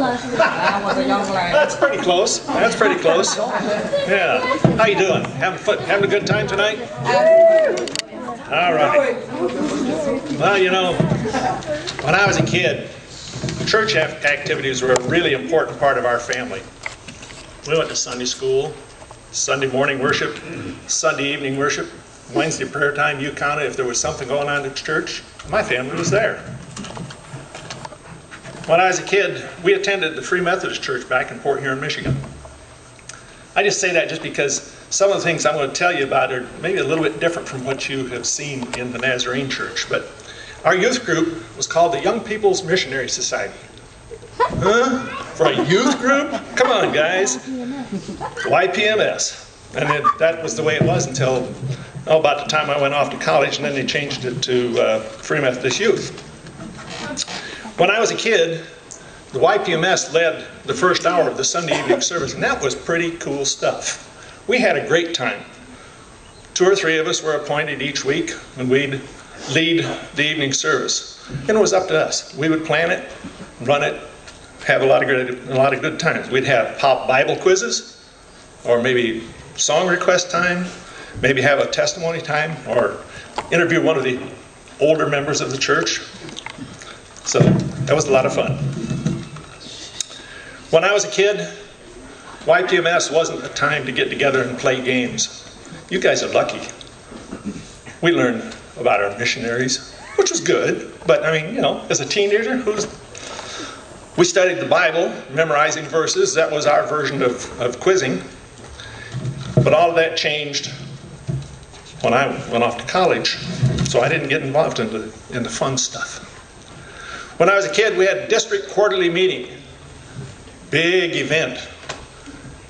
I was a young lad. That's pretty close. That's pretty close. Yeah. How you doing? Having a good time tonight? All right. Well, you know, when I was a kid, church activities were a really important part of our family. We went to Sunday school, Sunday morning worship, Sunday evening worship, Wednesday prayer time. You counted if there was something going on at church. My family was there. When I was a kid, we attended the Free Methodist Church back in Port Huron, Michigan. I just say that just because some of the things I'm going to tell you about are maybe a little bit different from what you have seen in the Nazarene Church. But our youth group was called the Young People's Missionary Society. Huh? For a youth group? Come on, guys. YPMS. And that was the way it was until about the time I went off to college, and then they changed it to Free Methodist Youth. When I was a kid, the YPMS led the first hour of the Sunday evening service, and that was pretty cool stuff. We had a great time. 2 or 3 of us were appointed each week, and we'd lead the evening service. And it was up to us. We would plan it, run it, have a lot of good times. We'd have pop Bible quizzes, or maybe song request time, maybe have a testimony time, or interview one of the older members of the church. So that was a lot of fun. When I was a kid, YPMS wasn't the time to get together and play games. You guys are lucky. We learned about our missionaries, which was good, but I mean, you know, as a teenager, we studied the Bible, memorizing verses. That was our version of quizzing. But all of that changed when I went off to college, so I didn't get involved in the fun stuff. When I was a kid, we had a district quarterly meeting. Big event.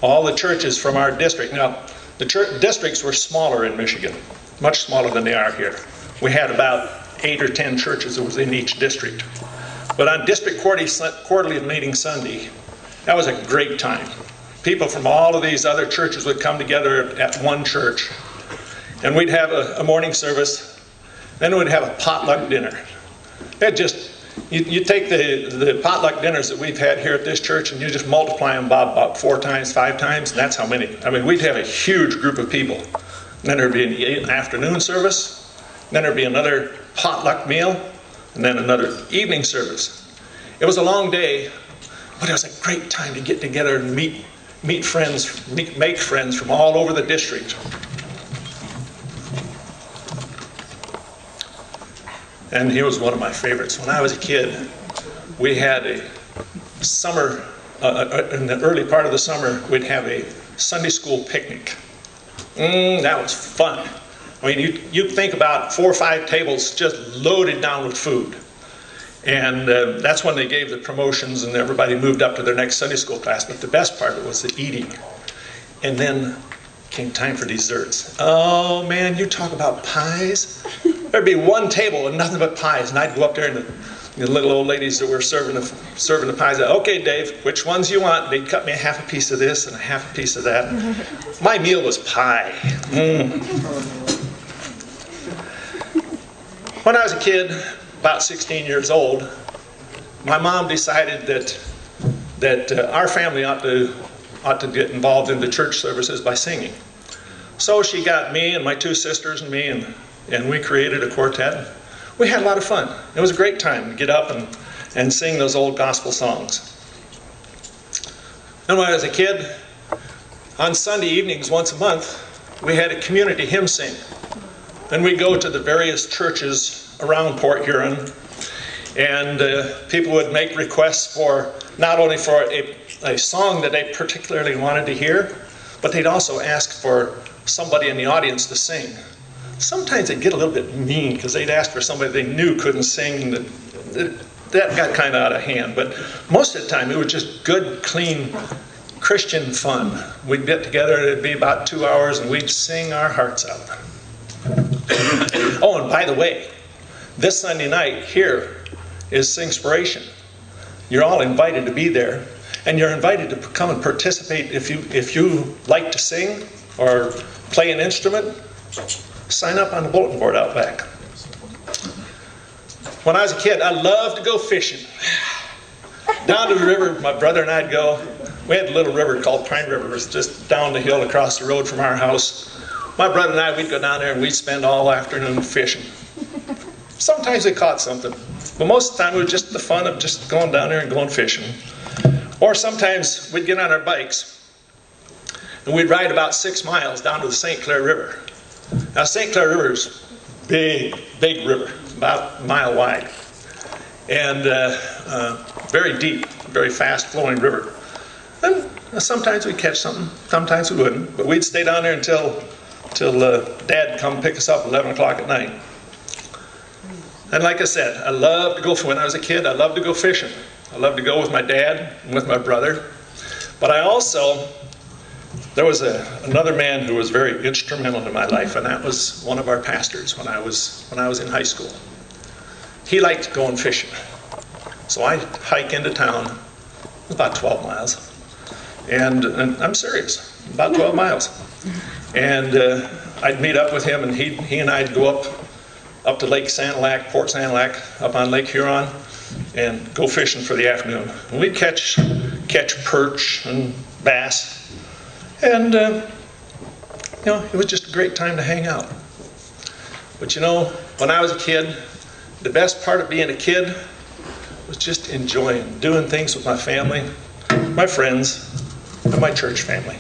All the churches from our district. Now, the districts were smaller in Michigan, much smaller than they are here. We had about 8 or 10 churches that was in each district. But on district quarterly meeting Sunday, that was a great time. People from all of these other churches would come together at one church, and we'd have a morning service. Then we'd have a potluck dinner. You take the potluck dinners that we've had here at this church, and you just multiply them about 4 times, 5 times, and that's how many. I mean, we'd have a huge group of people. And then there'd be an afternoon service, then there'd be another potluck meal, and then another evening service. It was a long day, but it was a great time to get together and make friends from all over the district. And here was one of my favorites. When I was a kid, we had a summer, in the early part of the summer, we'd have a Sunday school picnic. That was fun. I mean, you think about 4 or 5 tables just loaded down with food. And that's when they gave the promotions and everybody moved up to their next Sunday school class. But the best part was the eating. And then came time for desserts. Oh man, you talk about pies. There'd be one table and nothing but pies. And I'd go up there and the little old ladies that were serving the pies, said, okay, Dave, which ones you want? They'd cut me a half a piece of this and a half a piece of that. My meal was pie. When I was a kid, about 16 years old, my mom decided that our family ought to get involved in the church services by singing. So she got me and my 2 sisters and me, and we created a quartet. We had a lot of fun. It was a great time to get up and sing those old gospel songs. And when I was a kid, on Sunday evenings once a month, we had a community hymn sing. Then we'd go to the various churches around Port Huron, and people would make requests for not only for a song that they particularly wanted to hear, but they'd also ask for somebody in the audience to sing. Sometimes they'd get a little bit mean because they'd ask for somebody they knew couldn't sing. That got kind of out of hand, but most of the time it was just good, clean Christian fun. We'd get together, it'd be about 2 hours, and we'd sing our hearts out. Oh, and by the way, this Sunday night here is Singspiration. You're all invited to be there, and you're invited to come and participate if you like to sing or play an instrument. Sign up on the bulletin board out back. When I was a kid, I loved to go fishing. Down to the river, my brother and I'd go. We had a little river called Pine River. It was just down the hill across the road from our house. My brother and I, we'd go down there and we'd spend all afternoon fishing. Sometimes we caught something, but most of the time it was just the fun of just going down there and going fishing. Or sometimes we'd get on our bikes and we'd ride about 6 miles down to the St. Clair River. Now, St. Clair River is big, big river, about a mile wide, and very deep, very fast-flowing river. And sometimes we'd catch something, sometimes we wouldn't, but we'd stay down there until Dad come pick us up at 11 o'clock at night. And like I said, I loved to go, when I was a kid, I loved to go fishing. I loved to go with my dad and with my brother. But I also, there was another man who was very instrumental in my life, and that was one of our pastors when I was in high school. He liked going fishing. So I'd hike into town, about 12 miles. And I'm serious, about 12 miles. And I'd meet up with him, and he and I'd go up to Lake Sanilac, Port Sanilac, up on Lake Huron, and go fishing for the afternoon. And we'd catch perch and bass. And, you know, it was just a great time to hang out. But you know, when I was a kid, the best part of being a kid was just enjoying doing things with my family, my friends, and my church family.